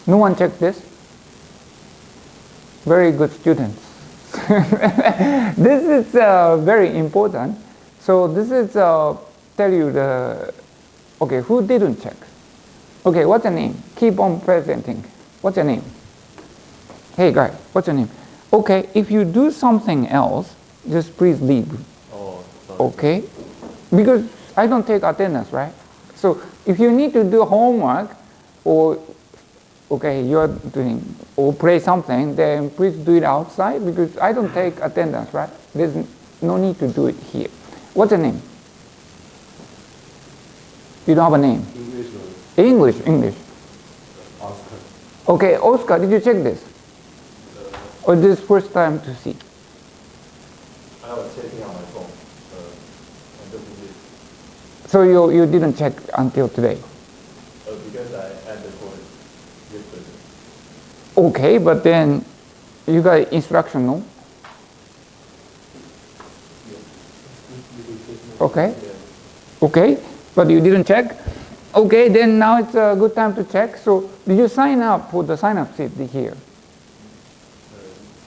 No one checked this? Very good students. This is very important. So this is tell you the, okay, who didn't check? Okay, what's your name? Keep on presenting. What's your name? Hey guy, what's your name? Okay, if you do something else, just please leave. Oh, sorry. Okay? Because I don't take attendance, right? So if you need to do homework or okay, you're doing or play something, then please do it outside because I don't take attendance, right? There's no need to do it here. What's your name? You don't have a name? English. English. Oscar. Okay, Oscar, did you check this? Or this first time to see? I was checking on my phone. I don't believe. So you didn't check until today? Because I had the course yesterday. Okay, but then you got instruction, no? Okay. Okay, but you didn't check? Okay, then now it's a good time to check. So did you sign up for the sign-up sheet here?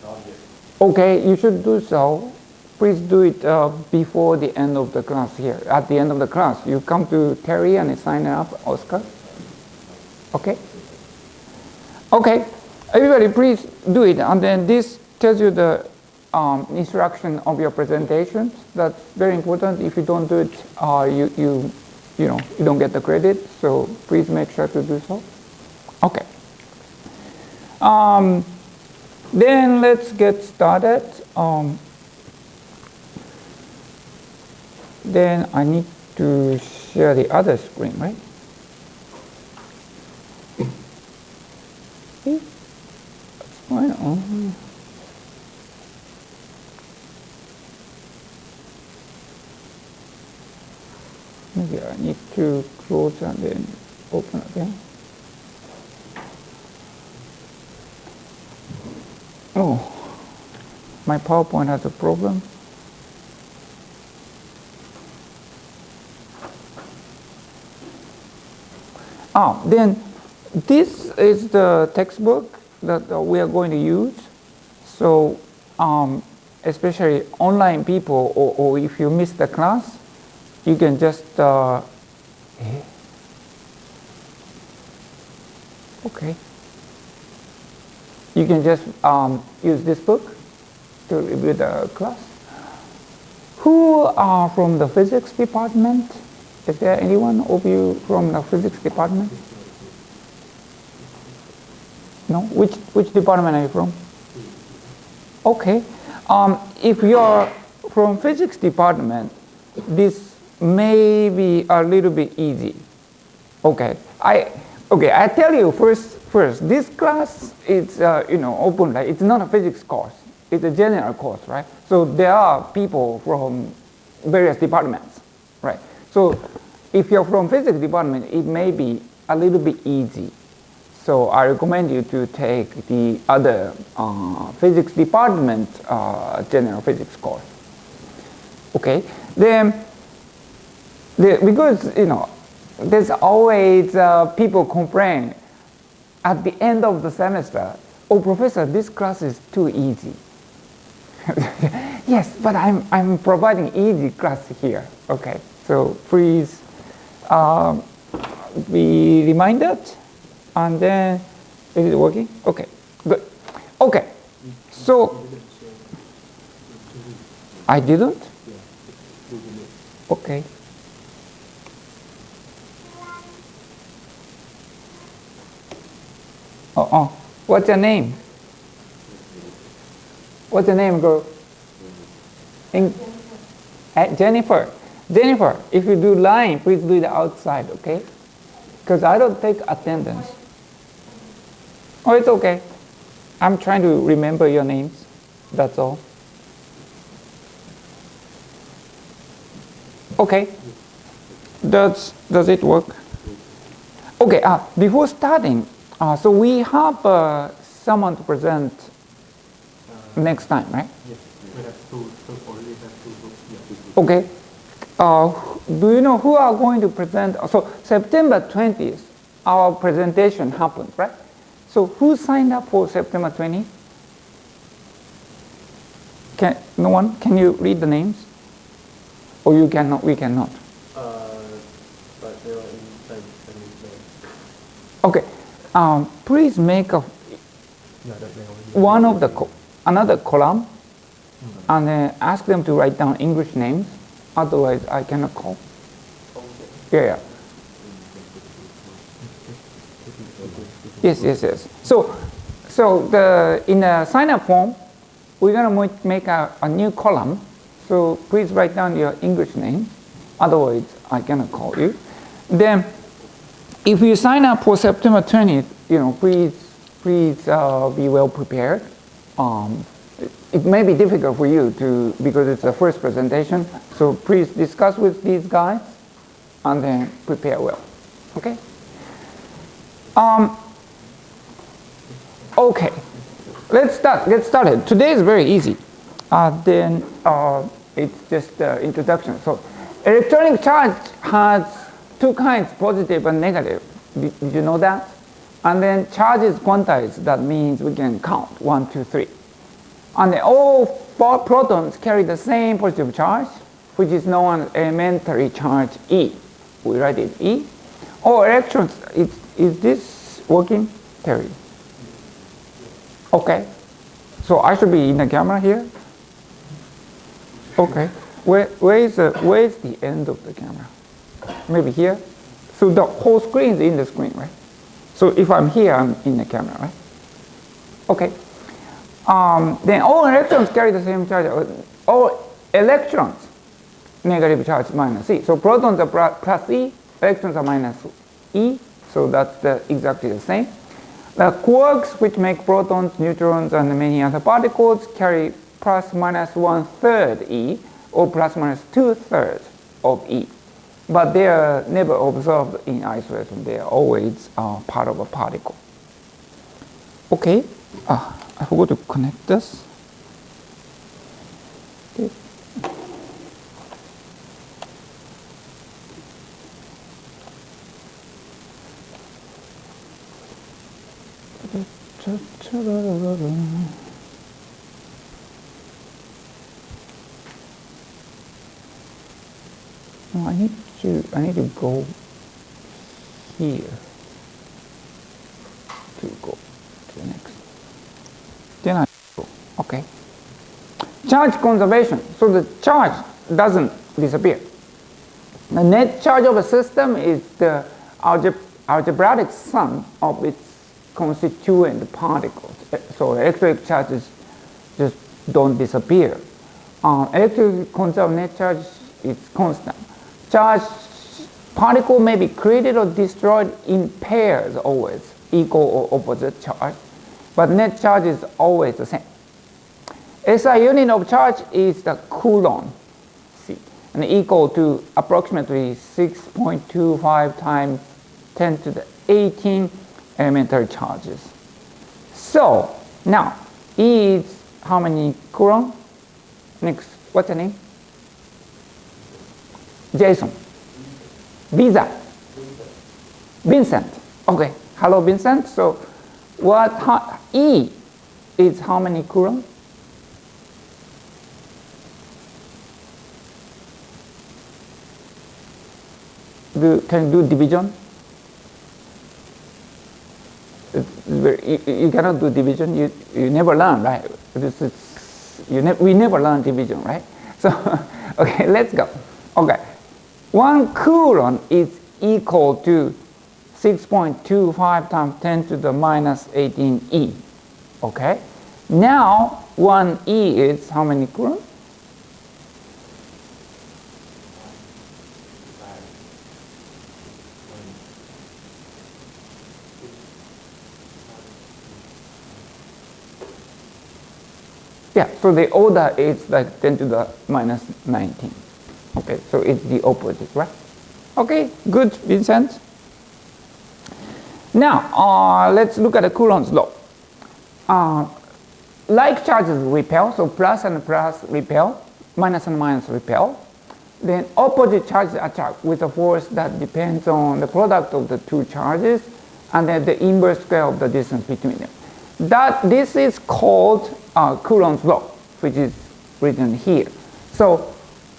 Not yet. Okay, you should do so. Please do it before the end of the class here. At the end of the class, you come to Terry and sign up, Oscar. Okay? Okay, everybody please do it. And then this tells you the instruction of your presentation. That's very important. If you don't do it, you don't get the credit. So please make sure to do so. Okay. Then let's get started. Then I need to share the other screen, right? What's going on? Maybe I need to close and then open again. Oh, my PowerPoint has a problem. Then this is the textbook that we are going to use. So especially online people or if you miss the class, you can just, okay. You can just use this book to review the class. Who are from the physics department? Is there anyone of you from the physics department? No? Which department are you from? Okay. If you're from physics department, this may be a little bit easy. Okay. I tell you first. This class is open. Like it's not a physics course. It's a general course, right? So there are people from various departments, right? So if you're from physics department, it may be a little bit easy. So I recommend you to take the other physics department general physics course. Okay. Then because there's always people complain at the end of the semester, oh professor, this class is too easy. Yes, but I'm providing easy class here. Okay, so please be reminded, and then is it working? Okay, good. Okay, so I didn't. Okay. What's your name? What's your name, girl? Jennifer. Jennifer, if you do line, please do it outside, okay? Because I don't take attendance. Oh, it's okay. I'm trying to remember your names. That's all. Okay. Does it work? Okay. Before starting, so we have someone to present next time, right? Yes, we have two. Already have two books. Yeah. Okay. Do you know who are going to present? So September 20th, our presentation happens, right? So who signed up for September 20th? No one? Can you read the names? Or you cannot? We cannot. But they are inside the Okay. Please make one of the another column, and then ask them to write down English names. Otherwise, I cannot call. Yeah. Yes. So in the sign-up form, we're gonna make a new column. So please write down your English name. Otherwise, I cannot call you. Then, if you sign up for September 20th, please be well prepared. It may be difficult for you because it's the first presentation. So please discuss with these guys, and then prepare well. Okay. Okay. Let's get started. Today is very easy. Then it's just introduction. So electronic charge has two kinds, positive and negative. Did you know that? And then charge is quantized. That means we can count 1, 2, 3. And then all 4 protons carry the same positive charge, which is known as elementary charge E. We write it E. Or electrons, is this working, Terry? Okay. So I should be in the camera here? Okay. Where is the end of the camera? Maybe here? So the whole screen is in the screen, right? So if I'm here, I'm in the camera, right? Okay. Then all electrons carry the same charge. All electrons, negative charge minus E. So protons are plus E, electrons are minus E. So that's exactly the same. The quarks, which make protons, neutrons, and many other particles, carry plus minus 1/3 E, or plus minus 2/3 of E. But they are never observed in isolation. They are always part of a particle. Okay. I forgot to connect this. Okay. No, I need to go here to go to the next. Then I go. Okay. Charge conservation. So the charge doesn't disappear. The net charge of a system is the algebraic sum of its constituent particles. So electric charges just don't disappear. Electric conserved net charge is constant. Charge particle may be created or destroyed in pairs always, equal or opposite charge, but net charge is always the same. SI unit of charge is the coulomb, see, and equal to approximately 6.25 times 10 to the 18 elementary charges. So now E is how many coulomb? Next, what's your name? Jason. Visa. Vincent. Okay. Hello, Vincent. So E is how many coulomb? Can you do division? You cannot do division. You never learn, right? We never learn division, right? So okay, let's go. Okay, 1 coulomb is equal to 6.25 times 10 to the minus 18 E. Okay, now 1 E is how many coulomb? Yeah, so the order is like 10 to the minus 19. Okay, so it's the opposite, right? Okay, good, Vincent. Now, let's look at the Coulomb's law. Like charges repel, so plus and plus repel, minus and minus repel. Then opposite charges attract with a force that depends on the product of the two charges. and then the inverse square of the distance between them. This is called Coulomb's law, which is written here. So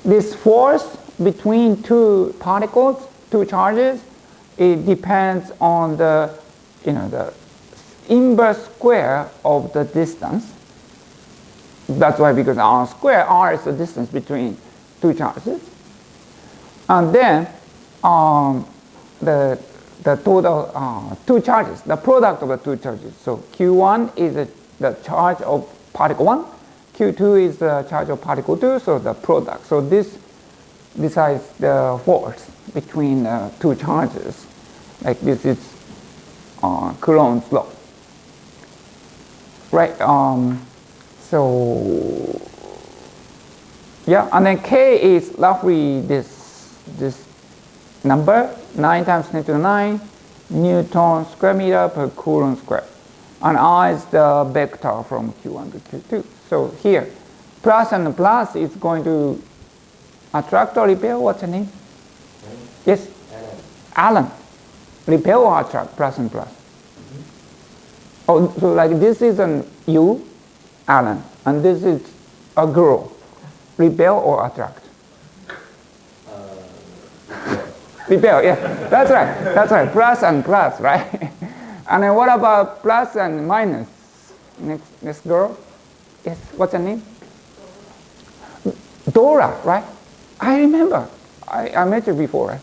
this force between two particles, two charges, it depends on the inverse square of the distance. That's why, because r square, r is the distance between two charges. And then the total two charges, the product of the two charges. So Q1 is the charge of particle 1, Q2 is the charge of particle 2, so the product. So this decides the force between two charges. Like this is Coulomb's law. Right? So yeah, and then K is roughly this number, 9 times 10 to the 9 Newton square meter per Coulomb square. And R is the vector from Q1 to Q2. So here, plus and plus is going to attract or repel. What's the name? Yes? Alan. Repel or attract, plus and plus. Oh, so like this is an U, Alan, and this is a girl. Repel or attract? Repel, yeah, that's right. That's right. Plus and plus, right? And then what about plus and minus? Next girl? Yes, what's her name? Dora, right? I remember. I met you before, right?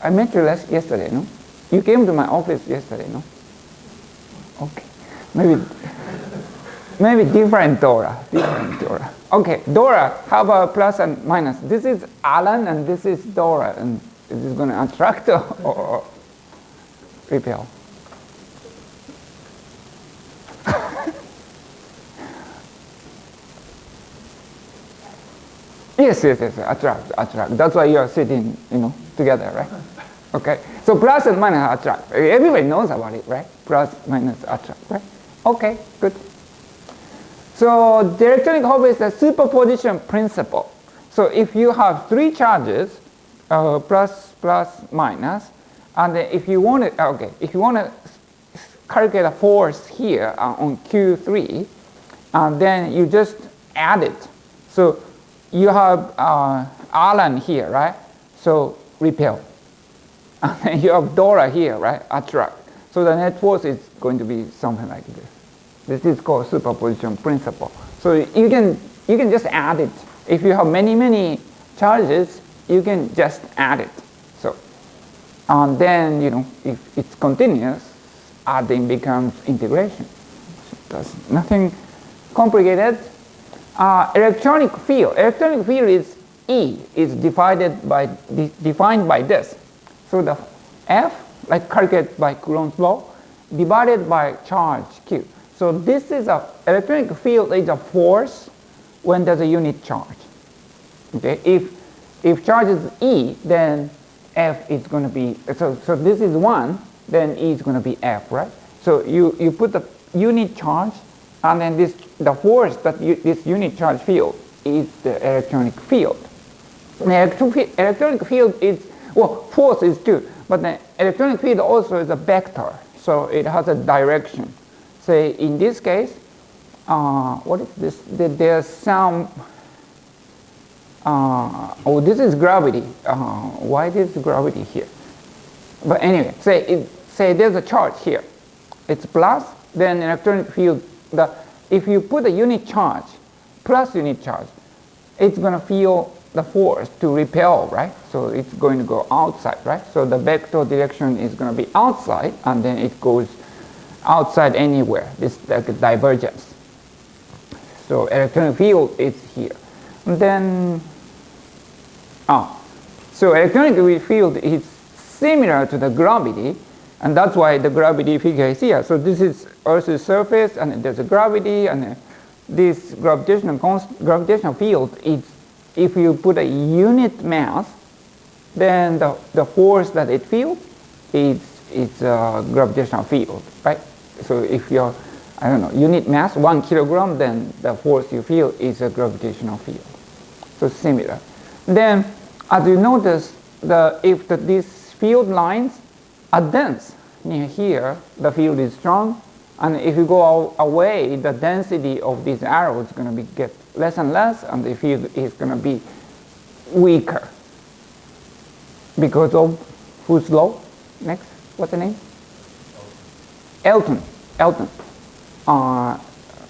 I met you yesterday, no? You came to my office yesterday, no? Okay. Maybe different Dora. Different Dora. Okay, Dora, how about plus and minus? This is Alan and this is Dora. And is this going to attract or repel? Yes, attract. That's why you are sitting, together, right? Okay. So plus and minus attract. Everybody knows about it, right? Plus, minus, attract, right? Okay, good. So the electronic Hubble is the superposition principle. So if you have three charges, plus, minus, and if you want to calculate a force here on Q3, then you just add it. So you have Alan here, right? So repel. And then you have Dora here, right? Attract. So the net force is going to be something like this. This is called superposition principle. So you can just add it. If you have many charges, you can just add it. So, and then if it's continuous, adding becomes integration. So that's nothing complicated. Electronic field. Electronic field is E. Is defined by this. So the F, like calculated by Coulomb's law, divided by charge Q. So this is electronic field is a force when there's a unit charge. Okay, if charge is E, then F is going to be, so this is 1, then E is going to be F, right? So you put the unit charge, and then the force that this unit charge field is the electronic field. The electronic field is, force is too, but the electronic field also is a vector, so it has a direction. Say in this case, what is this? There's some, this is gravity. Why is gravity here? But anyway, say there's a charge here. It's plus, then electronic field, if you put a unit charge, plus unit charge, it's going to feel the force to repel, right? So it's going to go outside, right? So the vector direction is going to be outside, and then it goes outside anywhere. This is like a divergence. So electronic field is here. And then, so electronic field is similar to the gravity, and that's why the gravity figure is here. So this is Earth's surface, and there's a gravity, and this gravitational field is, if you put a unit mass, then the force that it feels is a gravitational field, right? So if you're, unit mass 1 kilogram, then the force you feel is a gravitational field. So similar. Then, as you notice, if these field lines are dense, near here, the field is strong. And if you go away, the density of this arrow is going to get less and less, and the field is going to be weaker. Because of whose law? Next, what's the name? Elton.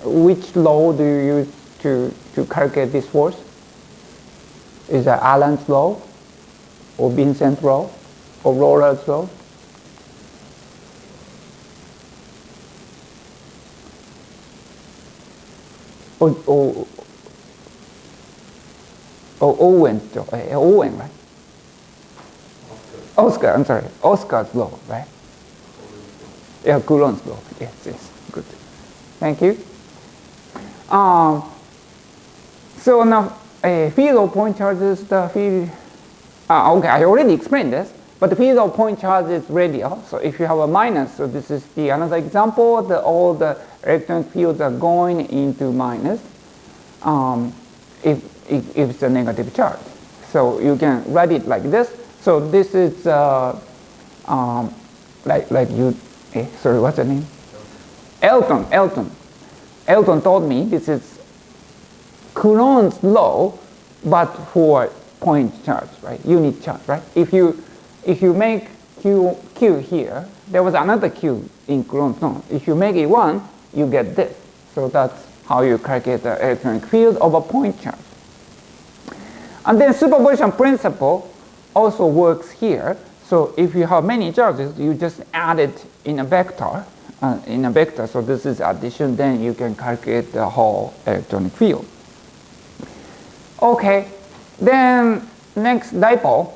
Which law do you use to calculate this force? Is it Allen's law, or Vincent's law, or Roller's law? Or Owen's law, Owen, right? Oscar's law, right? Yeah, Coulomb's law. Yes, good. Thank you. So now, field of point charges, the field. Okay, I already explained this, but the field of point charge is radial. So if you have a minus, so this is another example. All the electronic fields are going into minus. If it's a negative charge, so you can write it like this. So this is like you. Sorry, what's the name? Elton told me this is Coulomb's law, but for point charge, right? Unit charge, right? If you make Q here, there was another Q in Coulomb's law. If you make it 1, you get this. So that's how you calculate the electronic field of a point charge. And then superposition principle also works here. So if you have many charges, you just add it in a vector. So this is addition, then you can calculate the whole electronic field. Okay, then next, dipole.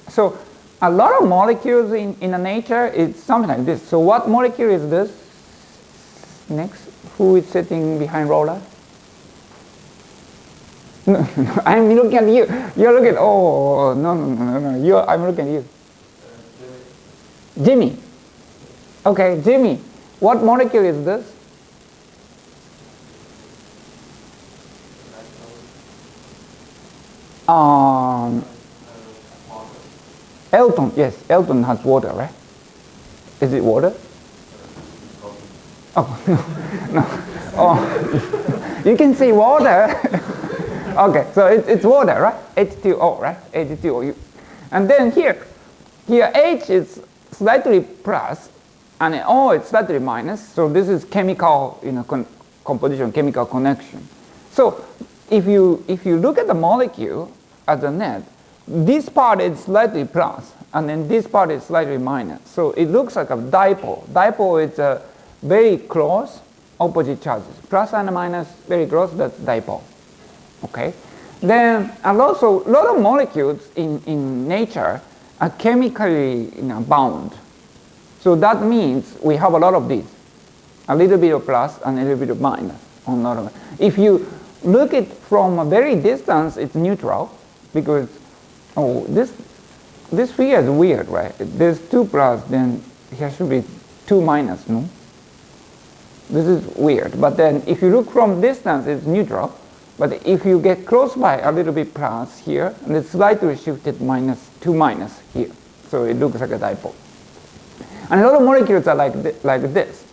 So a lot of molecules in the nature, it's something like this. So what molecule is this? Next, who is sitting behind Roller? No, I'm looking at you. You're looking, oh, no. I'm looking at you. Jimmy. Okay, Jimmy, what molecule is this? Elton, yes, Elton has water, right? Is it water? Oh, no. Oh, you can say water. Okay, so it's water, right? H2O, right? H2O. And then here H is slightly plus, and O is slightly minus. So this is chemical, composition, chemical connection. So if you look at the molecule as a net, this part is slightly plus, and then this part is slightly minus. So it looks like a dipole. Dipole is a very close opposite charges. Plus and minus, very close, that's dipole. Okay. Then, and also, a lot of molecules in nature are chemically bound. So that means we have a lot of these. A little bit of plus and a little bit of minus on a lot of it. If you look at from a very distance, it's neutral, because this figure is weird, right? There's 2 plus, then here should be 2 minus, no? This is weird. But then if you look from distance, it's neutral. But if you get close by, a little bit plus here, and it's slightly shifted -2 minus here. So it looks like a dipole. And a lot of molecules are like this.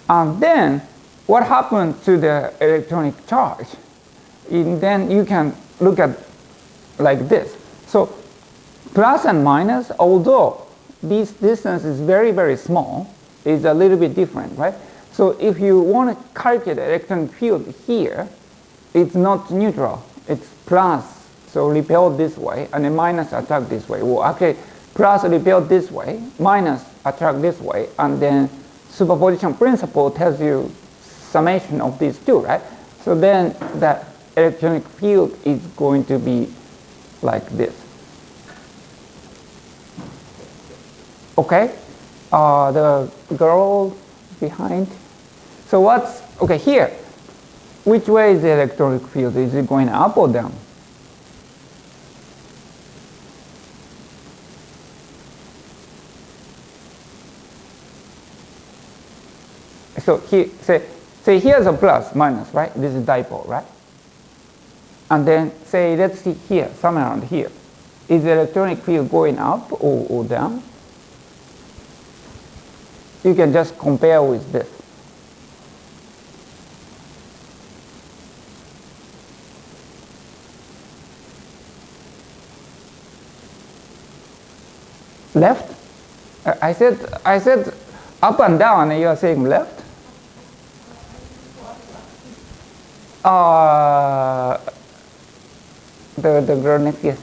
And then what happens to the electronic charge? Then you can look at like this. So plus and minus, although this distance is very, very small, is a little bit different, right? So if you want to calculate the electronic field here, it's not neutral. It's plus, so repelled this way, and then minus attract this way. Well, actually, plus repelled this way, minus attract this way, and then superposition principle tells you summation of these two, right? So then the electronic field is going to be like this. Okay? The girl behind. So what's, okay, here. Which way is the electronic field? Is it going up or down? So here, say here's a plus, minus, right? This is dipole, right? And then say, let's see here, somewhere around here. Is the electronic field going up or down? you can just compare with this. Left? I said up and down, and you are saying left? The girl next, yes.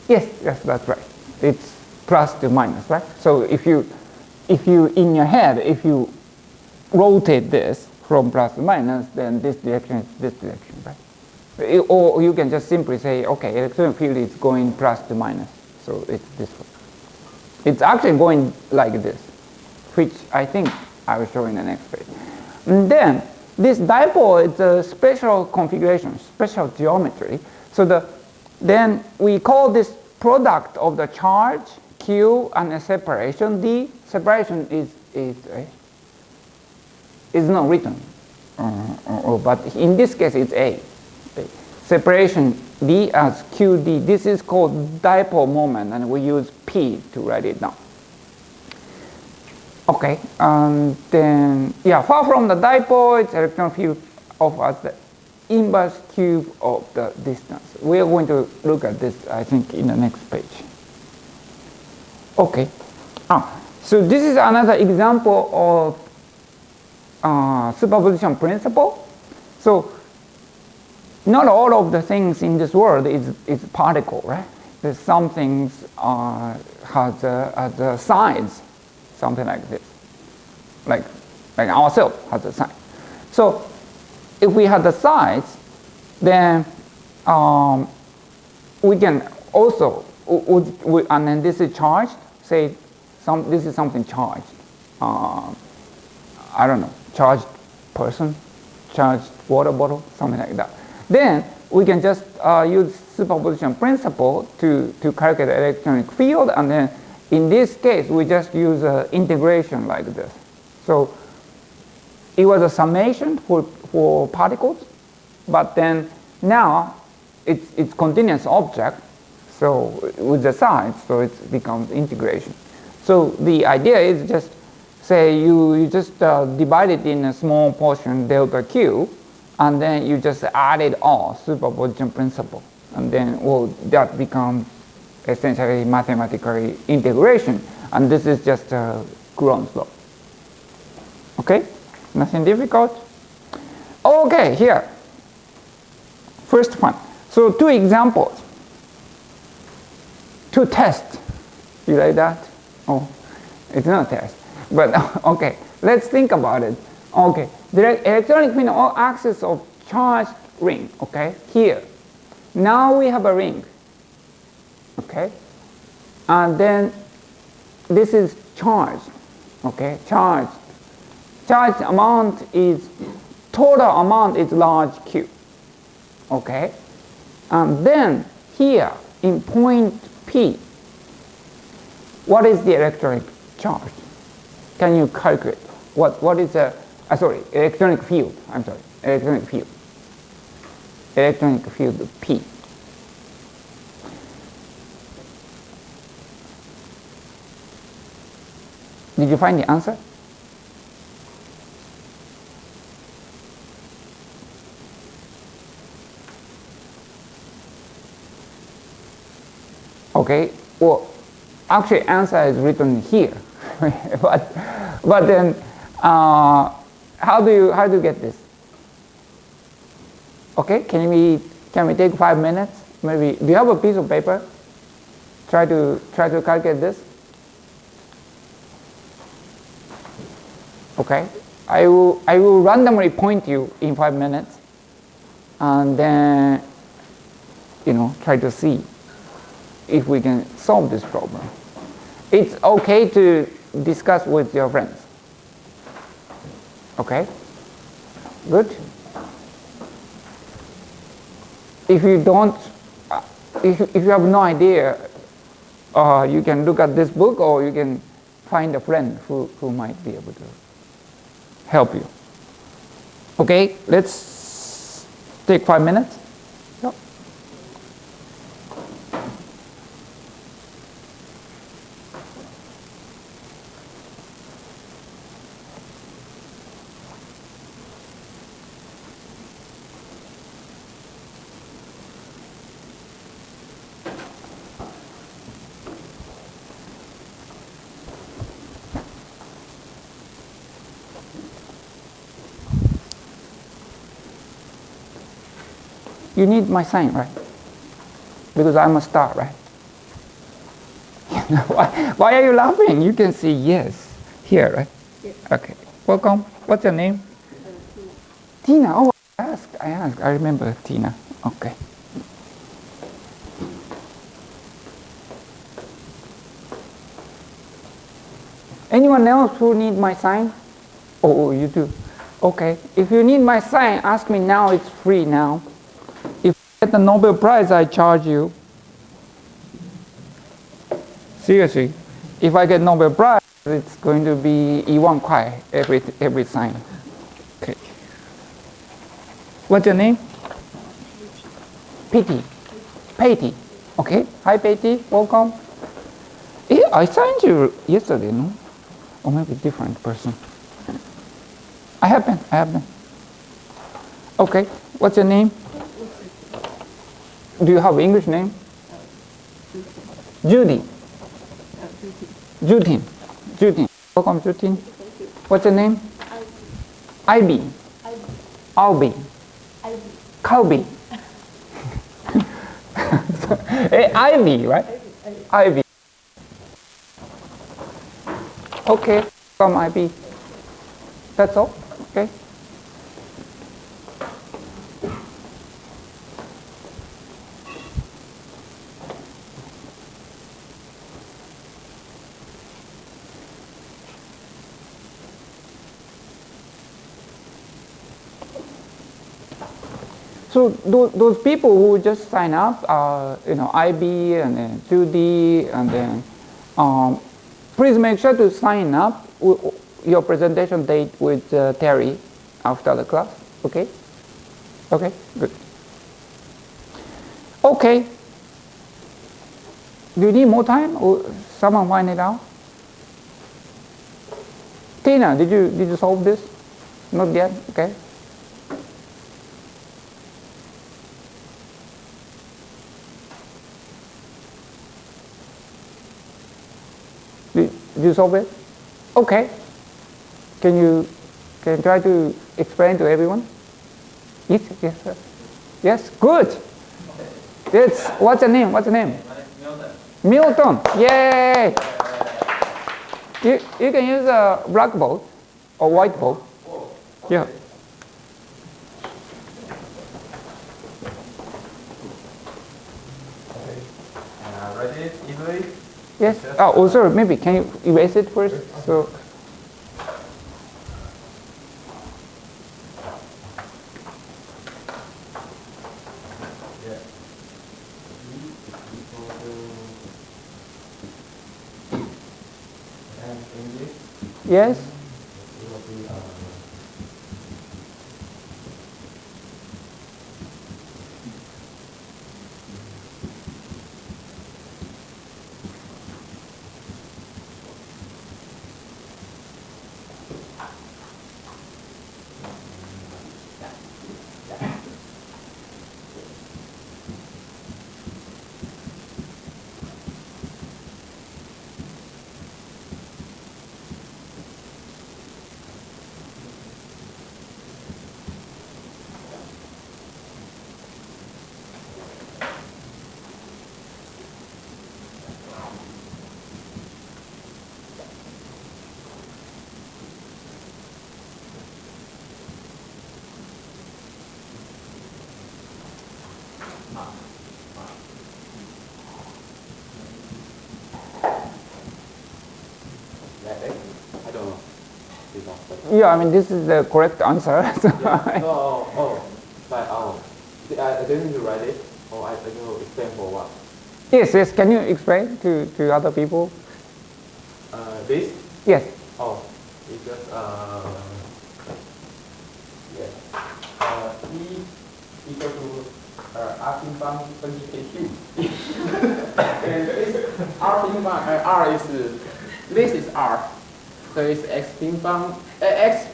Yes, that's right. It's plus to minus, right? So if you in your head, if you rotate this from plus to minus, then this direction is this direction, right? Or you can just simply say, okay, electric field is going plus to minus, so it's this way. It's actually going like this, which I think I will show in the next page. And then this dipole is a special configuration, special geometry. So then we call this product of the charge Q and the separation D. Separation is not written, but in this case it's A. Separation D as QD. This is called dipole moment, and we use P to write it down. Okay, and then, far from the dipole, its electron field offers the inverse cube of the distance. We are going to look at this, I think, in the next page. Okay, so this is another example of superposition principle. So not all of the things in this world is particle, right? There's some things has a size, something like this, like ourselves has a size. So if we have the size, then we can also, and then this is charged. Say this is something charged. I don't know, charged person, charged water bottle, something like that. Then we can just use superposition principle to calculate the electronic field, and then in this case we just use integration like this. So it was a summation for particles, but then now it's continuous object, so with the size, so it becomes integration. So the idea is just say you just divide it in a small portion delta Q, and then you just add it all, superposition principle, and then that becomes essentially mathematically integration, and this is just Coulomb's law. Okay, nothing difficult. Okay, here, first one. So two examples, two tests. You like that? Oh, it's not a test, but okay, let's think about it. Okay, the electronic field on axis of charged ring, okay, here. Now we have a ring, okay, and then this is charged, okay, charged. Charged amount is, total amount is large Q, okay, and then here in point P, what is the electronic charge? Can you calculate? What is the, electronic field, electronic field. Electronic field P. Did you find the answer? Okay, well, actually answer is written here, but then how do you get this? Okay, can we take 5 minutes? Maybe, do you have a piece of paper? Try to calculate this. Okay, I will randomly point you in 5 minutes, and then try to see if we can solve this problem. It's okay to discuss with your friends. Okay? Good? If you don't, if you have no idea, you can look at this book, or you can find a friend who might be able to help you. Okay, let's take 5 minutes. Yep. You need my sign, right? Because I'm a star, right? Why are you laughing? You can say yes here, right? Yes. Okay. Welcome. What's your name? Tina. Oh, I asked. I remember Tina. Okay. Anyone else who need my sign? Oh, you do. Okay. If you need my sign, ask me now. It's free now. If I get the Nobel Prize, I charge you. Seriously. If I get Nobel Prize, it's going to be 1 块 every sign. Okay. What's your name? Petey. Petey. Okay. Hi, Petey. Welcome. I signed you yesterday, no? Or maybe different person. I have been. Okay. What's your name? Do you have English name? Judy. Judin. Welcome, Judin. What's your name? Ivy. Albi. Calbi. Ivy, right? Ivy. Okay, from Ivy. That's all. Okay. So those people who just sign up, IB and then 2D and then, please make sure to sign up your presentation date with Terry after the class. Okay? Okay, good. Okay. Do you need more time or someone find it out? Tina, did you solve this? Not yet? Okay. Did you solve it? Okay. Can you try to explain to everyone? Yes, sir. Yes, good. It's what's the name? Milton. Milton. Yay! You can use a blackboard or whiteboard. Yeah. Ready? Easily? Yes. Oh, sorry. Maybe can you erase it first? So. Yes. I don't know. Yeah, I mean this is the correct answer. So I didn't write it. I don't explain for what. Yes. Can you explain to other people? This? Yes. Because E equal to R ping pong NTHU. And this R ping pong R is this is R. So it's X ping pong X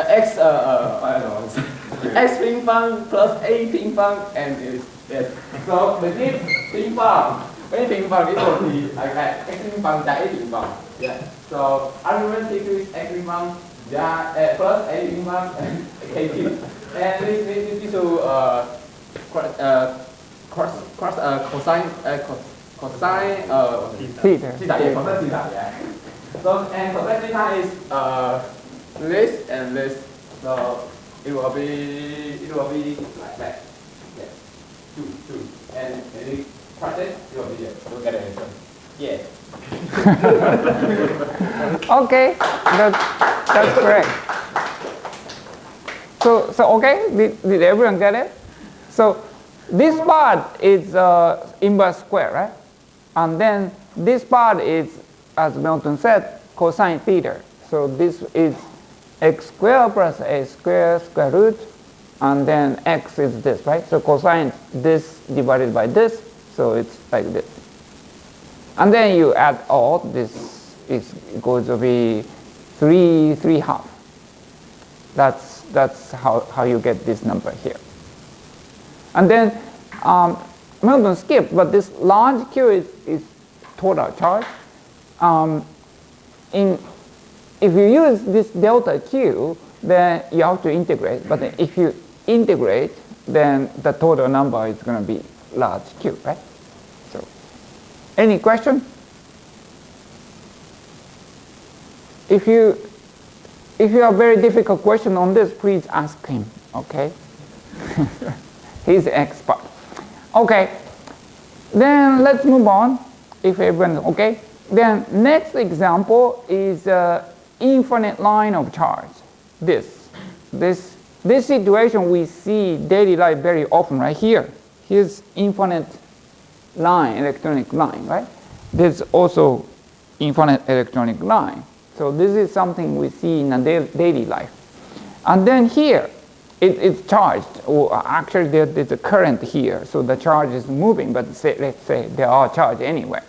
I don't know. X ping pong plus A ping pong and is yes. So the this ping pong A ping pong equal to X ping pong A ping pong. Yeah. So arithmetic is X ping pong plus A ping pong and K ping. And this to cosine Theta. theta, yeah, cosine theta, yeah. So and cosine theta is this and this, so it will be like that. Yeah. Two. And you cross it, it will be you'll get an answer. Yeah. Okay, that's correct. So okay, did everyone get it? So this part is inverse square, right? And then this part is, as Milton said, cosine theta. So this is x squared plus a squared square root, and then x is this, right? So cosine this divided by this, so it's like this. And then you add all, this is going to be 3/3. That's how you get this number here. And then Milton skipped, but this large Q is total charge. If you use this delta Q, then you have to integrate. But then if you integrate, then the total number is going to be large Q, right? So, any question? If you have a very difficult question on this, please ask him, okay? He's the expert. Okay, then let's move on, if everyone, okay? Then next example is infinite line of charge. This situation we see daily life very often right here. Here's infinite line, electronic line, right? There's also infinite electronic line. So this is something we see in a daily life. And then here, it's charged, or actually there's a current here, so the charge is moving, but let's say there are charge anyway.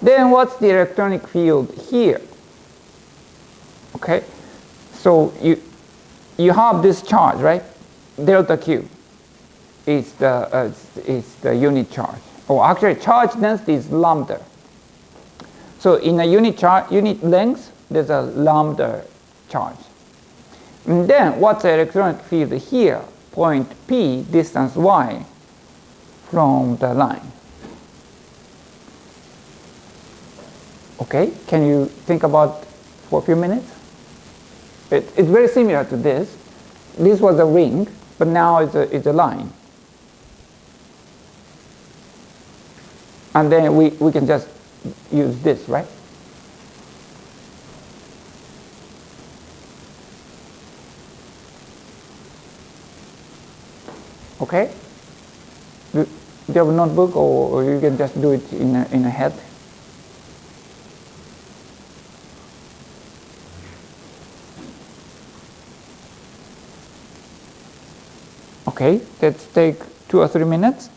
Then what's the electronic field here? Okay, so you have this charge, right? Delta Q is the unit charge. Or actually charge density is lambda. So in a unit length, there's a lambda charge. And then what's the electronic field here? Point P, distance y from the line. Okay, can you think about for a few minutes? It's very similar to this. This was a ring, but now it's a line. And then we can just use this, right? Okay? Do you have a notebook, or you can just do it in a head? Okay, let's take 2 or 3 minutes.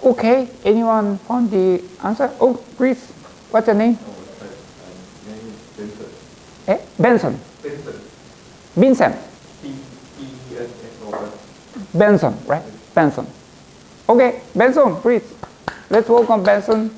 Okay, anyone found the answer? Oh, please, what's your name? Name is Benson. Benson. Benson. Vincent. B-E-N-S-O-N. Benson, right? Benson. Okay, Benson, please. Let's welcome Benson.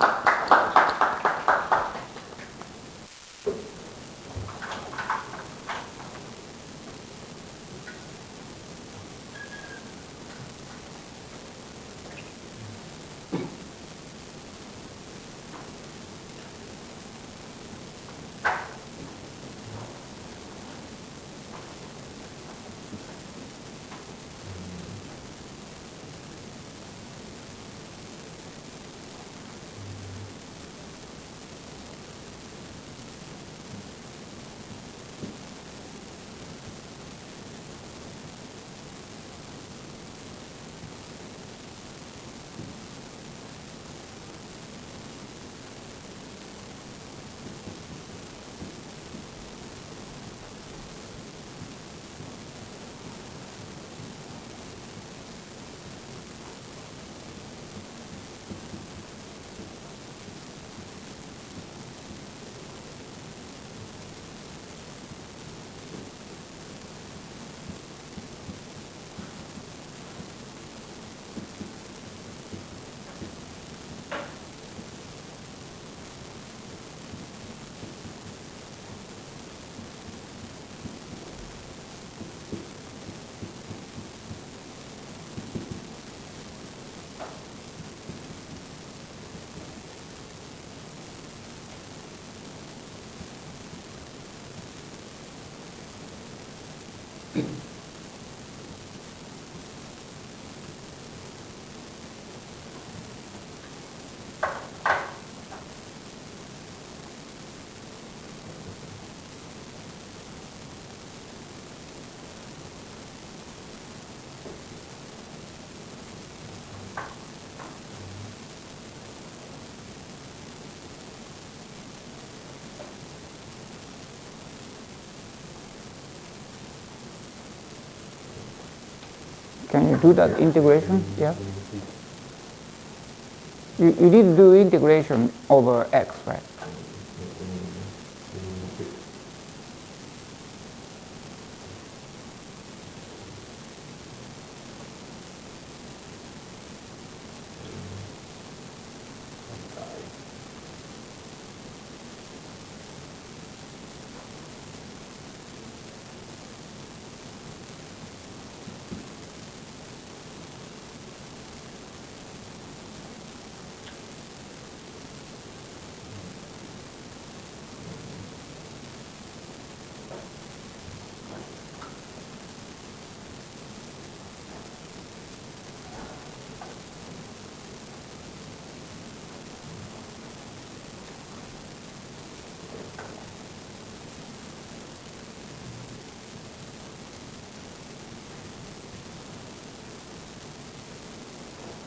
Can you do that integration? Yeah. You need to do integration over x, right?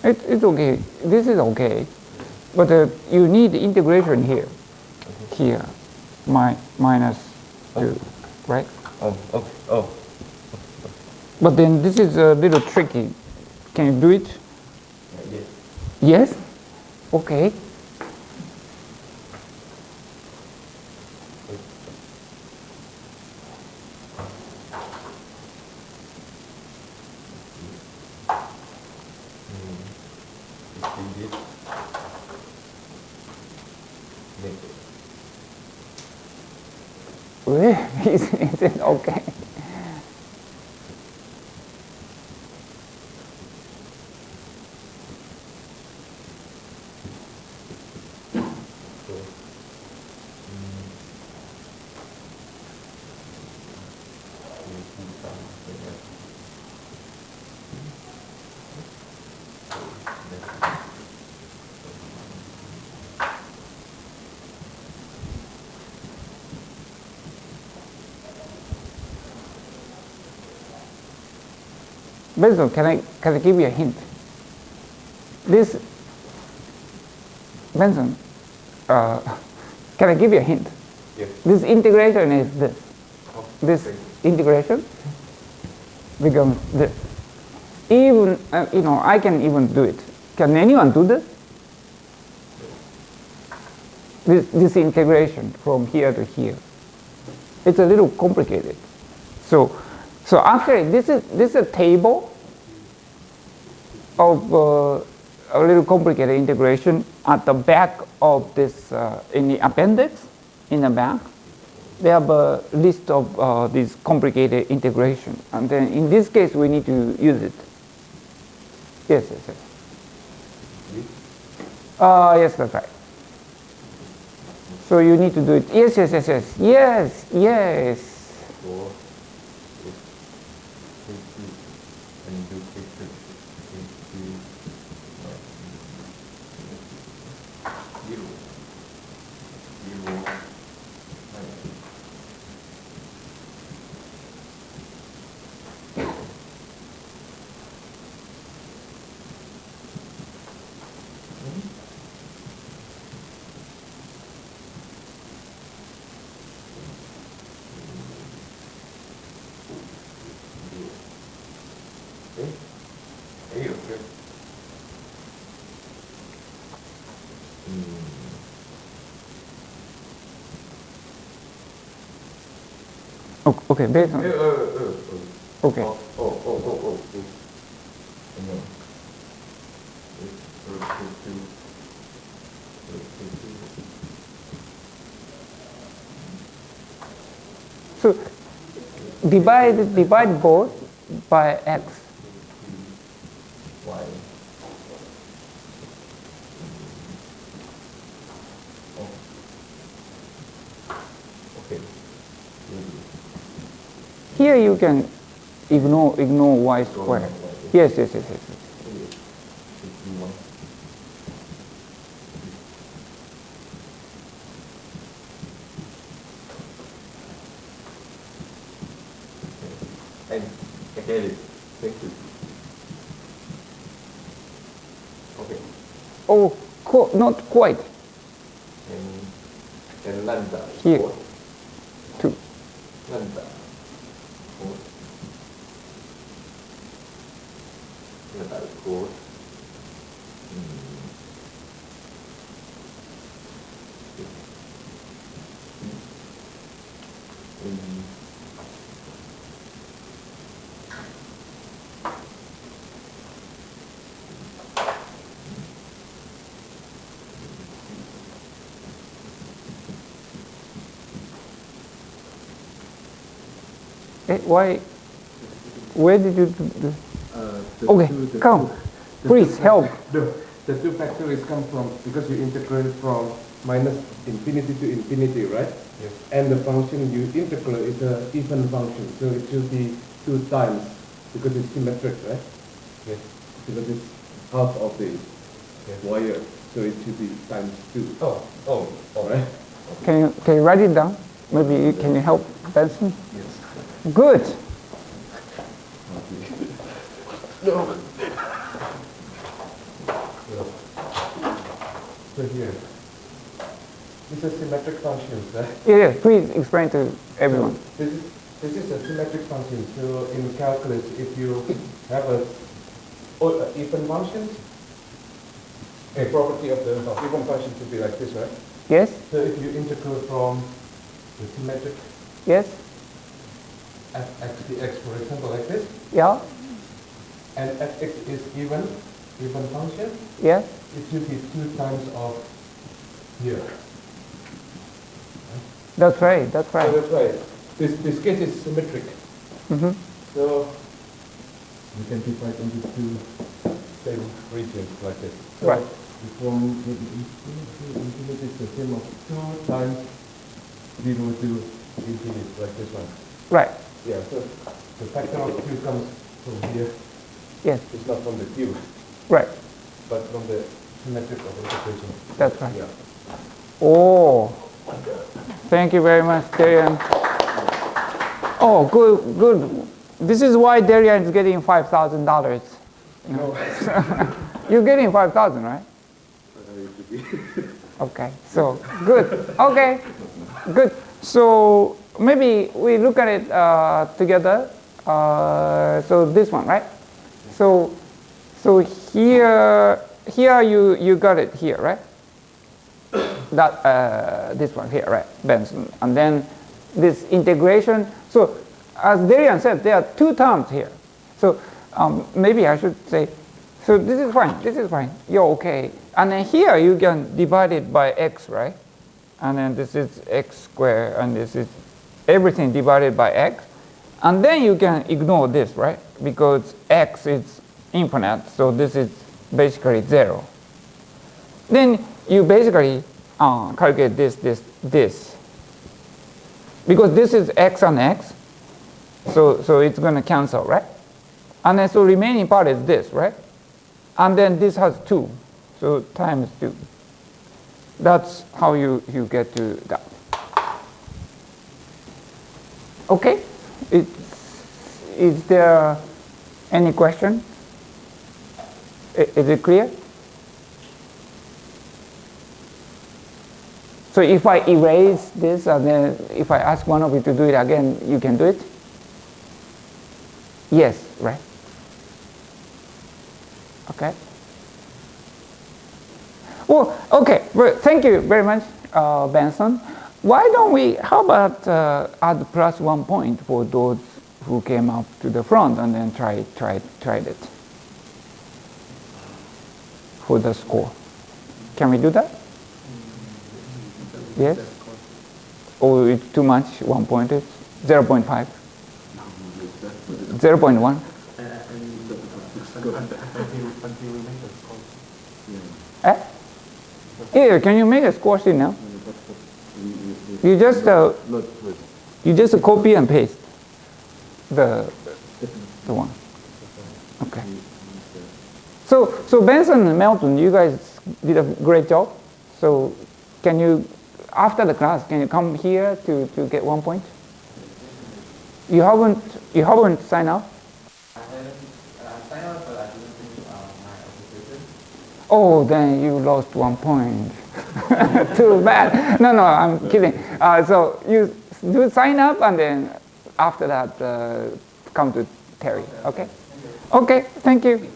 It's okay. This is okay. But you need integration here. Here. Minus 2, right? Oh, okay. Oh. But then this is a little tricky. Can you do it? Yes. Yes? Okay. Really? Is it okay? Benson, can I give you a hint? This, Benson, can I give you a hint? Yes. This integration is this. Oh, This okay. integration becomes this. Even, I can even do it. Can anyone do this? This integration from here to here. It's a little complicated. So actually, this is a table of a little complicated integration at the back of this in the appendix in the back. They have a list of these complicated integration, and then in this case we need to use it. Yes. Yes, that's right. So you need to do it. Yes. Okay, based on. Okay. So divide both by x. Y. Okay. Here you can ignore y squared. Yes. And I get it. Thank you. Okay. Oh, not quite. And lambda. Here. 2. Lambda. 4. Lambda is 4. Why? Where did you do? Okay, come. Please help. The two factors come from, because you integrate from minus infinity to infinity, right? Yes. And the function you integrate is an even function, so it should be 2 times, because it's symmetric, right? Yes. Because it's half of the wire, so it should be times 2. Oh. Right? Can you write it down? Maybe can you help Benson? Yes. Good. No. So here, these are symmetric functions, right? Yeah, please explain to everyone. So this is a symmetric function. So in calculus, if you have a even function, a property of the even function should be like this, right? Yes. So if you integrate from the symmetric Yes. fx dx, for example, like this, Yeah. and fx is even function, Yes. it should be 2 times of here. That's right. So that's right. This case is symmetric. Mm-hmm. So you can divide into 2 same regions like this. So Right. from infinity is the same of 2 times 0 to infinity, like this one. Right. Yeah, so the factor of q comes from here. Yes. It's not from the cube, Right. but from the symmetric of integration. That's right. Yeah. Oh, thank you very much, Darian. Oh, good. This is why Darian is getting $5,000. No. You're getting 5,000, right? Okay, so good. Okay, good. So maybe we look at it together. So this one, right? So here here you got it here, right? That this one here, right? Benson. And then this integration. So as Darian said, there are two terms here. So maybe I should say, so this is fine. This is fine. You're okay. And then here you can divide it by x, right? And then this is x squared, and this is everything divided by x. And then you can ignore this, right? Because x is infinite, so this is basically 0. Then you basically calculate this. Because this is x and x, so it's going to cancel, right? And then so remaining part is this, right? And then this has 2, so times 2. That's how you get to that. Okay? Is there any question? Is it clear? So if I erase this and then if I ask one of you to do it again, you can do it? Yes, right? Okay. Well, okay, well, thank you very much, Benson. Why don't we, how about add plus 1 point for those who came up to the front and then tried it for the score? Can we do that? Yes? Or it's too much, 1 point is 0.5? 0.1? Eh? Here, can you make a score sheet now? You just copy and paste the one. Okay. So Benson and Melton, you guys did a great job. So can you, after the class, can you come here to get 1 point? You haven't signed up? I haven't signed up, but I didn't finish my application. Oh, then you lost 1 point. Too bad. No, I'm kidding. So you do sign up and then after that come to Terry. Okay? Okay, thank you.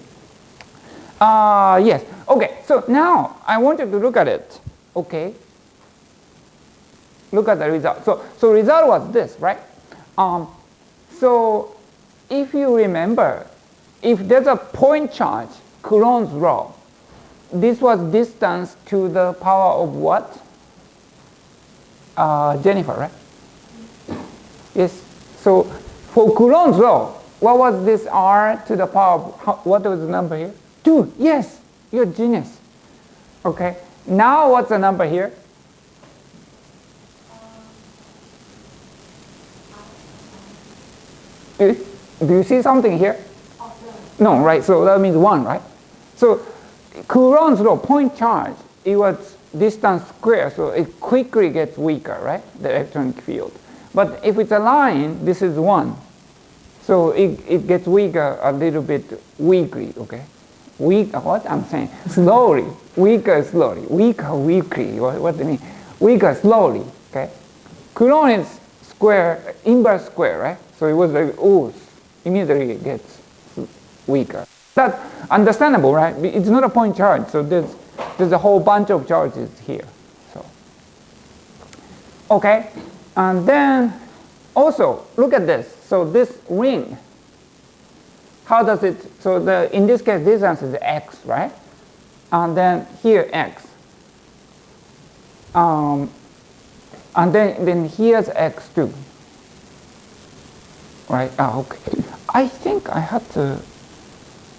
Yes. Okay, so now I want you to look at it. Okay? Look at the result. So result was this, right? So if you remember, if there's a point charge, Coulomb's law, this was distance to the power of what? Jennifer, right? Yes. So for Coulomb's law, what was this r to the power of, what was the number here? 2. Yes, you're a genius. Okay. Now what's the number here? Do you see something here? No, right? So that means 1, right? So Coulomb's law, point charge, it was distance squared, so it quickly gets weaker, right? The electronic field. But if it's a line, this is 1. So it gets weaker a little bit weakly, okay? What I'm saying? Slowly. Weaker slowly. Weaker weakly. What do you mean? Weaker slowly, okay? Coulomb is square, inverse square, right? So it was like, oh, immediately it gets weaker. That's understandable, right? It's not a point charge, so there's a whole bunch of charges here. So, okay, and then also look at this. So this ring, how does it? So in this case, distance is x, right? And then here x, and then here's x too, right? Okay. I think I had to.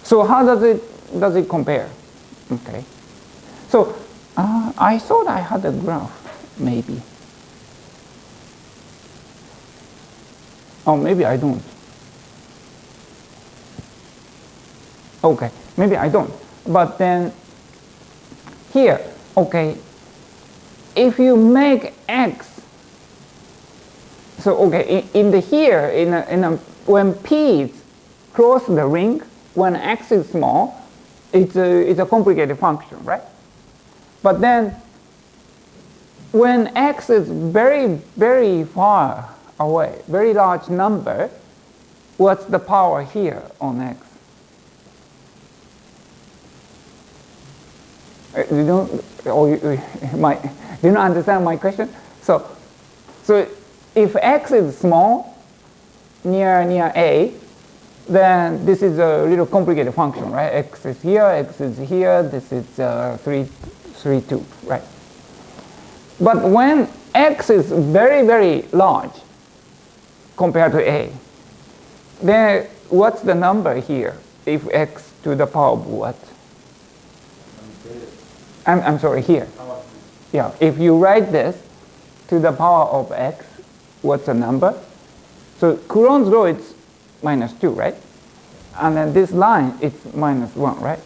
So how does it compare? Okay. So I thought I had a graph, maybe. Oh, maybe I don't. Okay, maybe I don't. But then here, okay, if you make x, so okay, when p is close to the ring, when x is small, it's a complicated function, right? But then when x is very, very far away, very large number, what's the power here on x? You don't, or you don't understand my question? So if x is small, near A, then this is a little complicated function, right? X is here, this is 3, 2, right? But when x is very, very large compared to A, then what's the number here if x to the power of what? I'm sorry, here. Yeah, if you write this to the power of x, what's the number? So Coulomb's law is -2, right? And then this line is -1, right?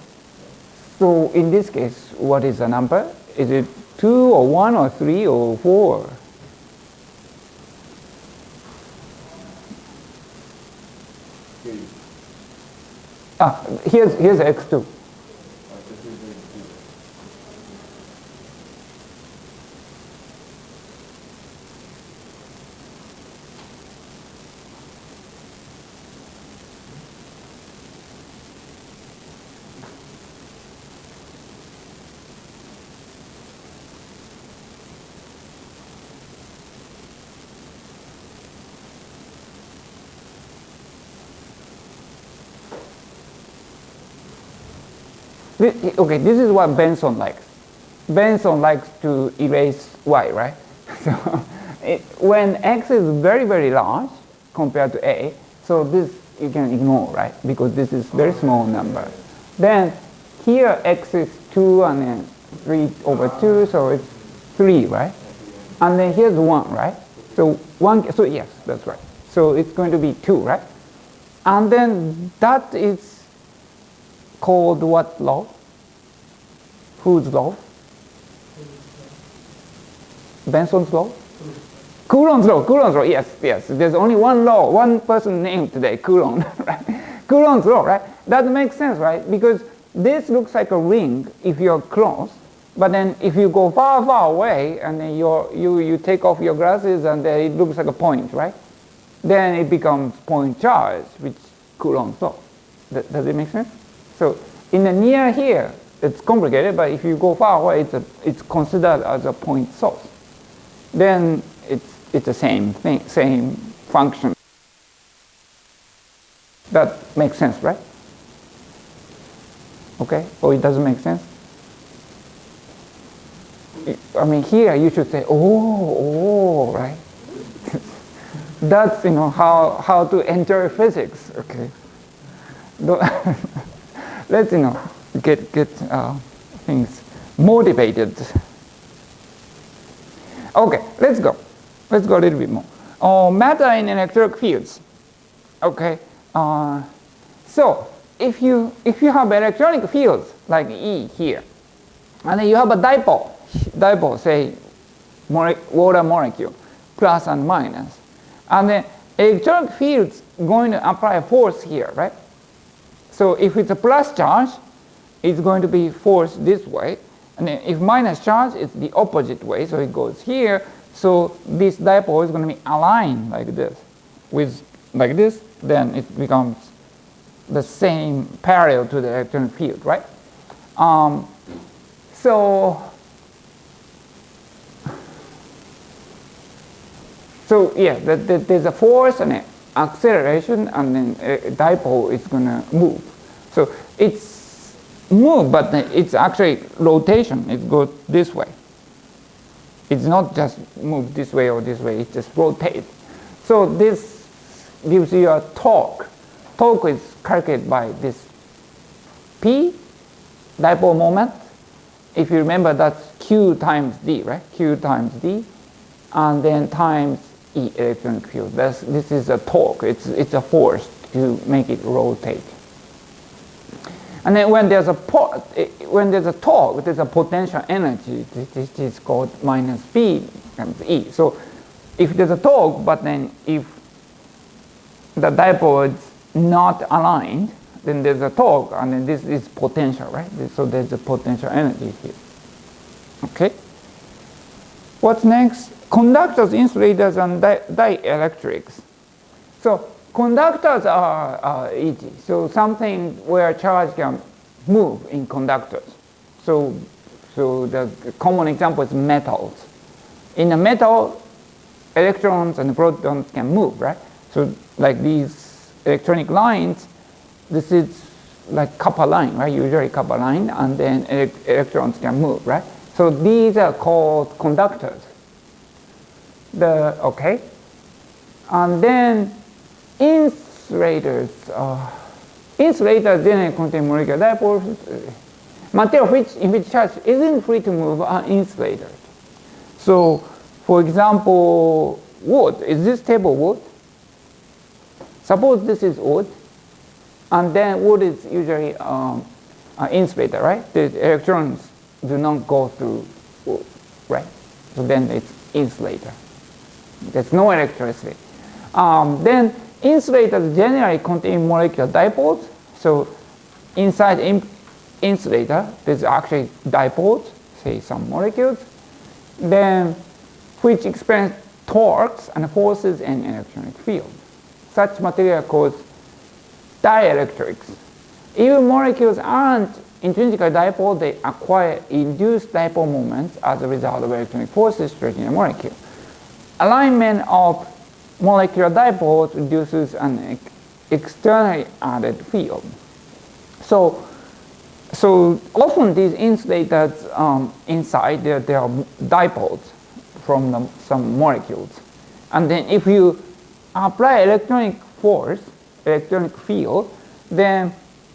So in this case, what is the number? Is it 2 or 1 or 3 or 4? Here's x2. Okay, this is what Benson likes. Benson likes to erase y, right? So when x is very, very large compared to A, so this you can ignore, right? Because this is very small number. Then here x is 2 and then 3 over 2, so it's 3, right? And then here's 1, right? So 1, so yes, that's right. So it's going to be 2, right? And then that is called what law? Whose law? Benson's law? Coulomb's law, yes. There's only one law, one person named today, Coulomb, right? Coulomb's law, right? That makes sense, right? Because this looks like a ring if you're close, but then if you go far, far away and then you take off your glasses and then it looks like a point, right? Then it becomes point charge, which Coulomb's law. Does it make sense? So in the near here, it's complicated, but if you go far away, it's considered as a point source. Then it's the same thing, same function. That makes sense, right? Okay, or it doesn't make sense? I mean, here you should say, oh, right? That's, how to enter physics, okay? Let's, get things motivated. Okay, let's go a little bit more. Matter in electric fields. Okay, so if you have electronic fields like E here, and then you have a dipole, say water molecule, plus and minus, and then electronic fields going to apply force here, right? So if it's a plus charge, it's going to be force this way, and then if minus charge, it's the opposite way, so it goes here. So this dipole is going to be aligned like this, with like this, then it becomes the same parallel to the electronic field, right? So yeah, there's a force and an acceleration, and then a dipole is going to move. So it's move, but it's actually rotation. It goes this way. It's not just move this way or this way, it just rotates. So this gives you a torque. Torque is calculated by this P, dipole moment. If you remember, that's Q times D, right? Q times D, and then times E, electronic field. This is a torque. It's a force to make it rotate. And then when there's a torque, there's a potential energy. This is called minus P times E. So if there's a torque, but then if the dipole is not aligned, then there's a torque, and then this is potential, right? So there's a potential energy here. Okay. What's next? Conductors, insulators, and dielectrics. So conductors are easy. So something where charge can move in conductors. So So the common example is metals. In a metal, electrons and protons can move, right? So like these electronic lines, this is like copper line, right? Usually copper line, and then electrons can move, right? So these are called conductors. Okay. And then insulators. Insulators generally contain molecular dipoles. Material in which charge isn't free to move are insulators. So, for example, wood. Is this table wood? Suppose this is wood, and then wood is usually an insulator, right? The electrons do not go through wood, right? So then it's insulator. There's no electricity. Then insulators generally contain molecular dipoles. So inside insulator, there's actually dipoles, say some molecules, then which experience torques and forces in electronic field. Such material called dielectrics. Even molecules aren't intrinsically dipole, they acquire induced dipole moments as a result of electronic forces stretching a molecule. Alignment of molecular dipoles reduces an externally added field. So often these insulators inside there are dipoles from some molecules, and then if you apply electronic force, electronic field, then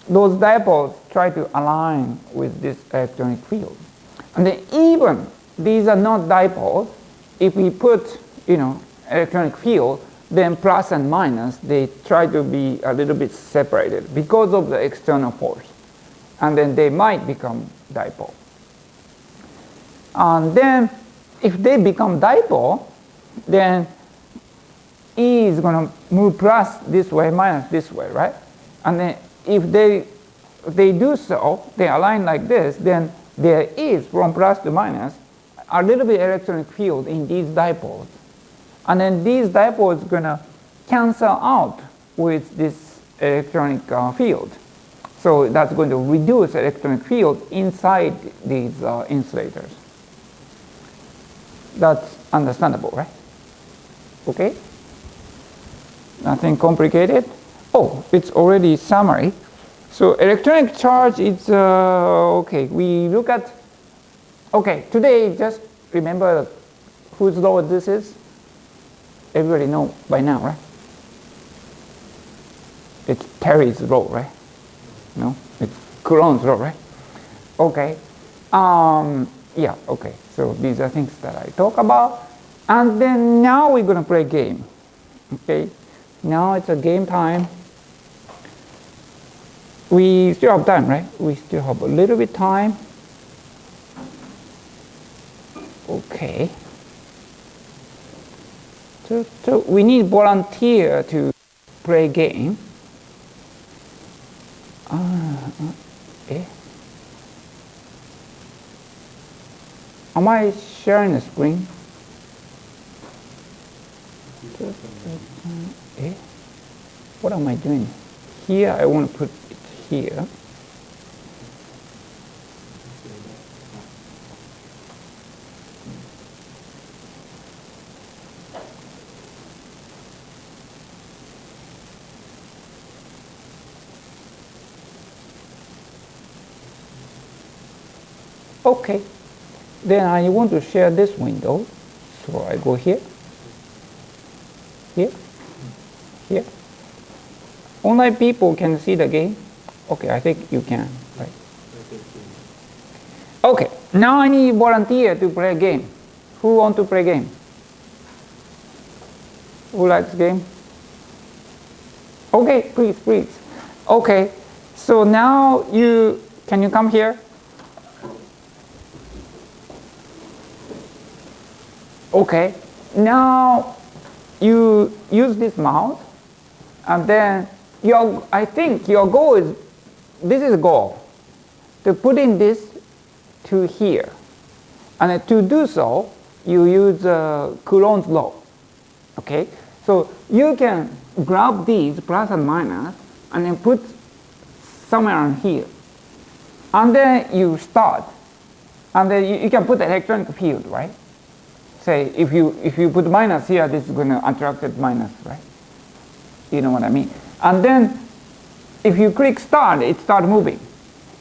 those dipoles try to align with this electronic field. And then even these are not dipoles, if we put electronic field, then plus and minus, they try to be a little bit separated because of the external force. And then they might become dipole. And then if they become dipole, then E is going to move plus this way, minus this way, right? And then if they do so, they align like this, then there is from plus to minus a little bit electronic field in these dipoles. And then these dipoles are going to cancel out with this electronic field. So that's going to reduce electronic field inside these insulators. That's understandable, right? Okay? Nothing complicated. Oh, it's already summary. So electronic charge is, okay, we look at, okay, today just remember whose law this is. Everybody know by now, right? It's Terry's law, right? No, it's Coulomb's law, right? Okay. Yeah, okay. So these are things that I talk about. And then now we're going to play a game. Okay. Now it's a game time. We still have time, right? We still have a little bit time. Okay. So we need volunteer to play game. Okay. Am I sharing the screen? Okay. What am I doing? Here I want to put it here. Okay, then I want to share this window, so I go here, here, here. Online people can see the game. Okay, I think you can, right? Okay, now I need volunteer to play a game. Who want to play a game? Who likes game? Okay, please, please. Okay, so now can you come here? Okay, now you use this mouse, and then I think your goal is, this is a goal, to put in this to here. And to do so, you use Coulomb's law. Okay, so you can grab these plus and minus, and then put somewhere on here. And then you start. And then you can put the electronic field, right? Say if you put minus here, this is going to attract the minus, right? You know what I mean? And then if you click start, it starts moving.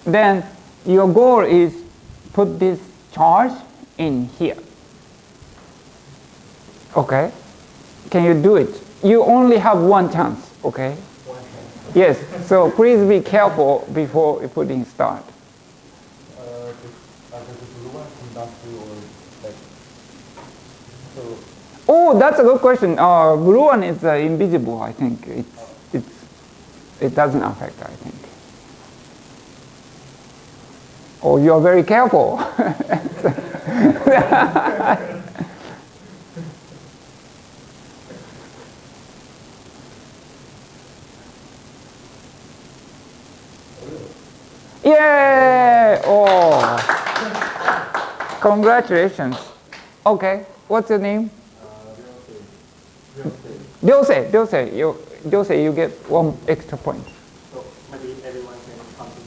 Then your goal is put this charge in here. Okay? Can you do it? You only have one chance, okay? Yes, so please be careful before you put in start. Does the blue one come down to or like so? Oh, that's a good question. Blue one is invisible, I think. It doesn't affect, I think. Oh, you're very careful. Yay! Oh, congratulations. Okay, what's your name? Ryosei, you get 1 extra point. So maybe everyone can come to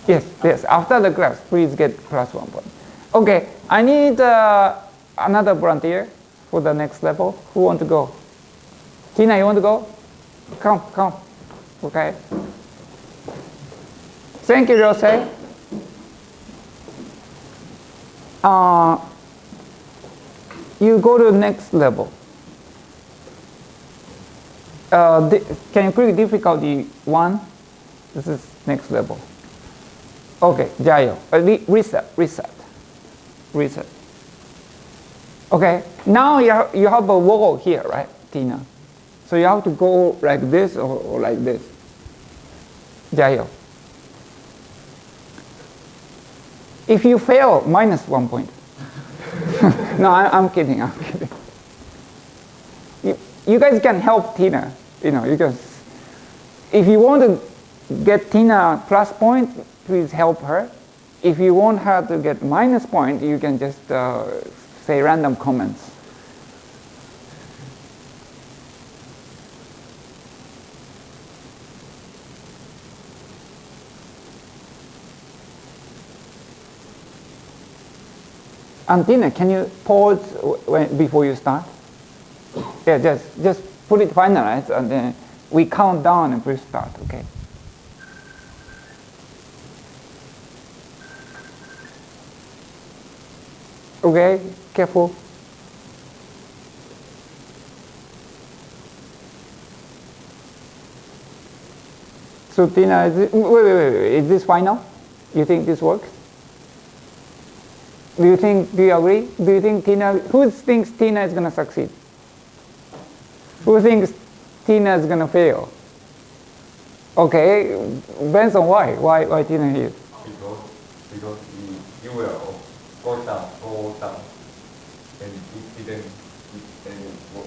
me. Yes, after the class, please get +1 point. Okay, I need another volunteer for the next level. Who want to go? Tina, you want to go? Come. Okay. Thank you, Ryosei. You go to the next level. Can you click difficulty 1? This is next level. Okay, Jayo. Reset. Okay, now you have a wall here, right, Tina? So you have to go like this or like this. Jayo. If you fail, -1 point. No, I'm kidding. You guys can help Tina. You can. If you want to get Tina plus point, please help her. If you want her to get minus point, you can just say random comments. And Tina, can you pause before you start? Yeah, just put it finalized, and then we count down and press start, okay? Okay, careful. So Tina, wait, is this final? You think this works? Do you agree? Do you think who thinks Tina is going to succeed? Who thinks Tina is going to fail? Okay, Benson, why? Why Tina here? Because you will go down, and it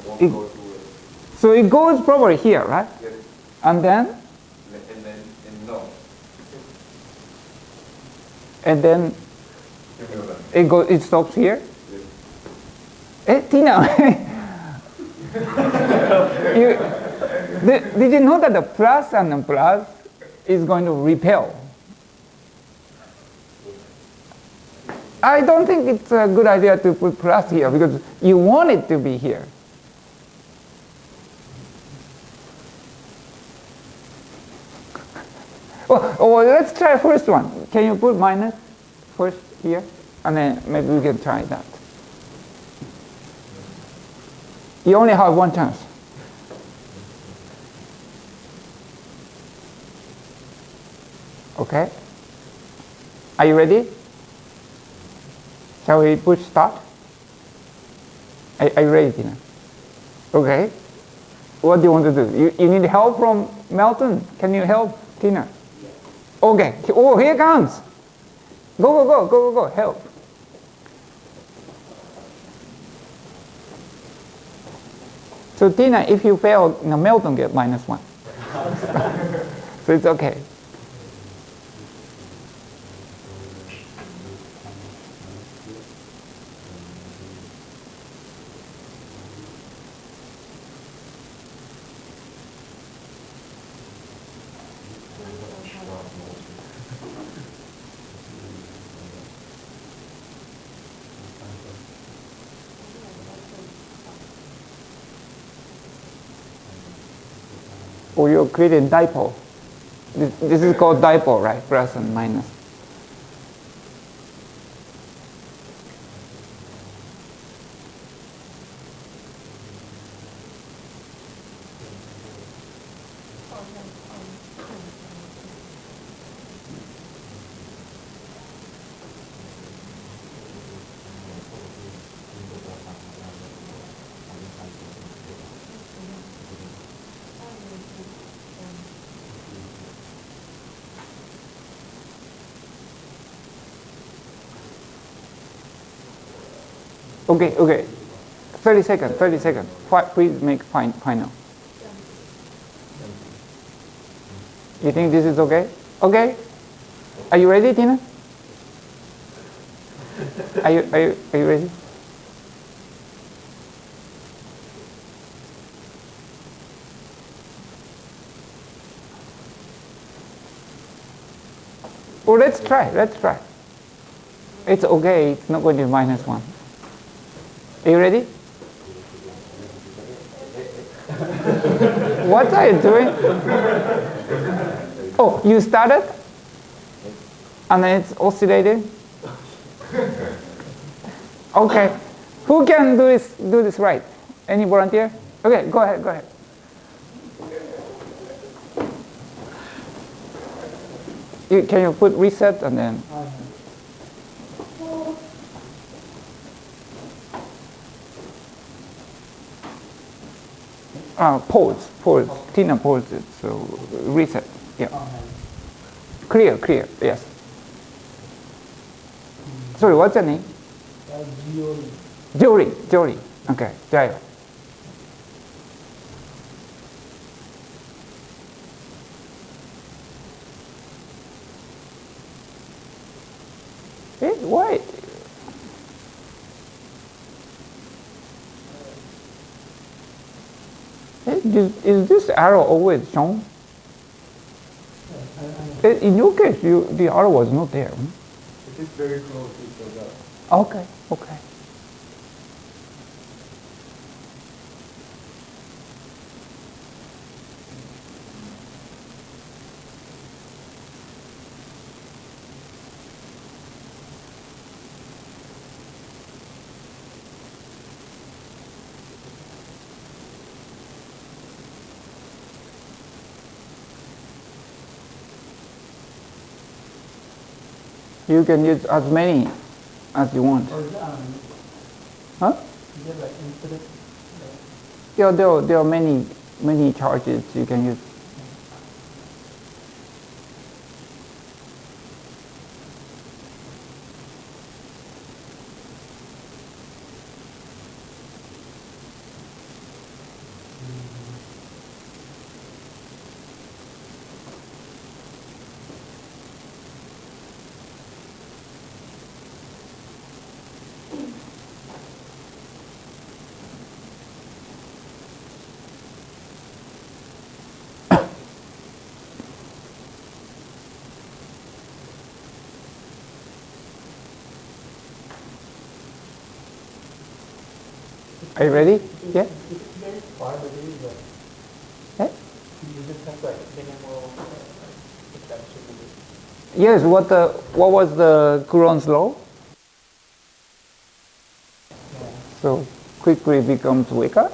won't go to it. So it goes probably here, right? Yes. And then? And no. And then it stops here? Yes. Tina, did you know that the plus and the plus is going to repel? I don't think it's a good idea to put plus here because you want it to be here. Well, let's try first one. Can you put minus first here? And then maybe we can try that. You only have one chance. Okay? Are you ready? Shall we push start? Are you ready, Tina? Okay. What do you want to do? You need help from Melton? Can you help, Tina? Yes. Okay. Oh, here comes. Go, help. So Tina, if you fail, Melton get -1. So it's okay. or you're creating dipole. This is called dipole, right? Plus and minus. Okay. 30 seconds. Please make final. You think this is okay? Okay. Are you ready, Tina? Are you ready? Well, let's try. It's okay. It's not going to be -1. Are you ready? What are you doing? Oh, you started? And then it's oscillating? Okay. Who can do this right? Any volunteer? Okay, go ahead. Can you put reset and then? Pause. Tina paused it, so reset. Yeah. Clear. Yes. Sorry, what's your name? Jory. Okay, Jayo. Why? Is this arrow always shown? In your case, the arrow was not there. It is very close to each other. Okay. You can use as many as you want. Huh? Yeah, there are many charges you can use. Are you ready? Yeah? Eh? Yes, what was the Coulomb's law? So quickly becomes weaker.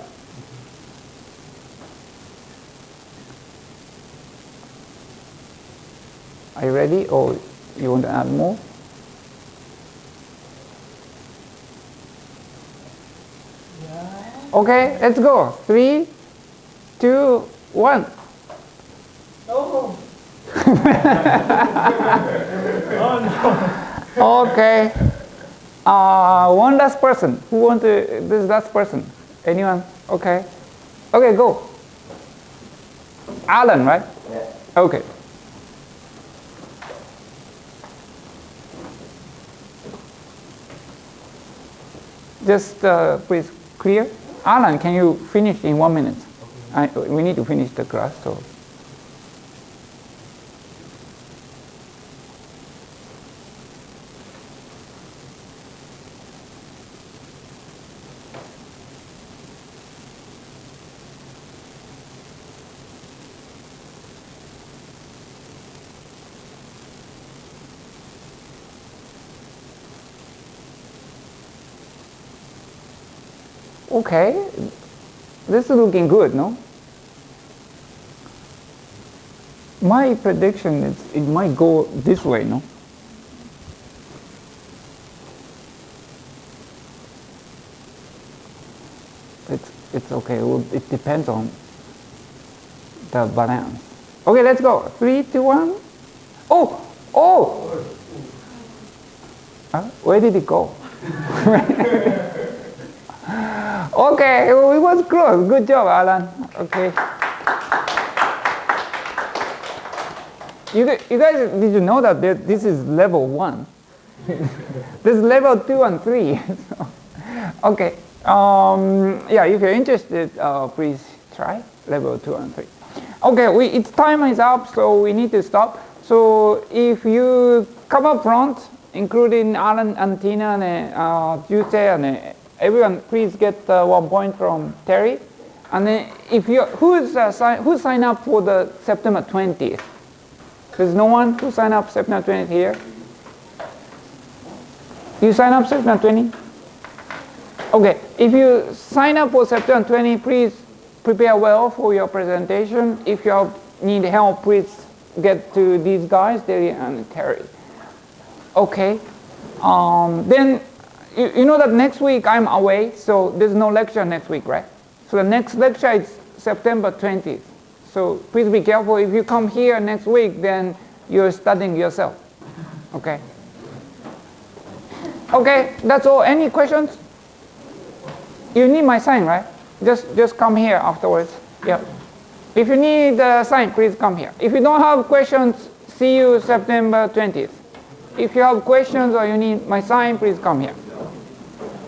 Are you ready, or you want to add more? Okay, let's go. 3, 2, 1. Oh. Okay. One last person. Who wants this last person? Anyone? Okay. Okay, go. Alan, right? Yeah. Okay. Just please clear. Alan, can you finish in 1 minute? Okay. We need to finish the class, so. Okay, this is looking good, no? My prediction is it might go this way, no? It's okay. Well, it depends on the balance. Okay, let's go. 3, 2, 1. Oh, oh. Where did it go? Okay, well, it was close. Good job, Alan. Okay. You guys, did you know that this is level 1? This is level 2 and 3. So, okay. Yeah, if you're interested, please try level 2 and 3. Okay, its time is up, so we need to stop. So if you come up front, including Alan and Tina and Jute and everyone, please get 1 point from Terry. And then if you who signed up for the September 20th? There's no one who signed up September 20th here. You sign up September 20th? Okay, if you sign up for September 20, please prepare well for your presentation. If you need help, please get to these guys, Terry and Terry. Okay, then you know that next week I'm away, so there's no lecture next week, right? So the next lecture is September 20th. So please be careful. If you come here next week, then you're studying yourself. Okay. Okay, that's all. Any questions? You need my sign, right? Just come here afterwards. Yeah. If you need a sign, please come here. If you don't have questions, see you September 20th. If you have questions or you need my sign, please come here.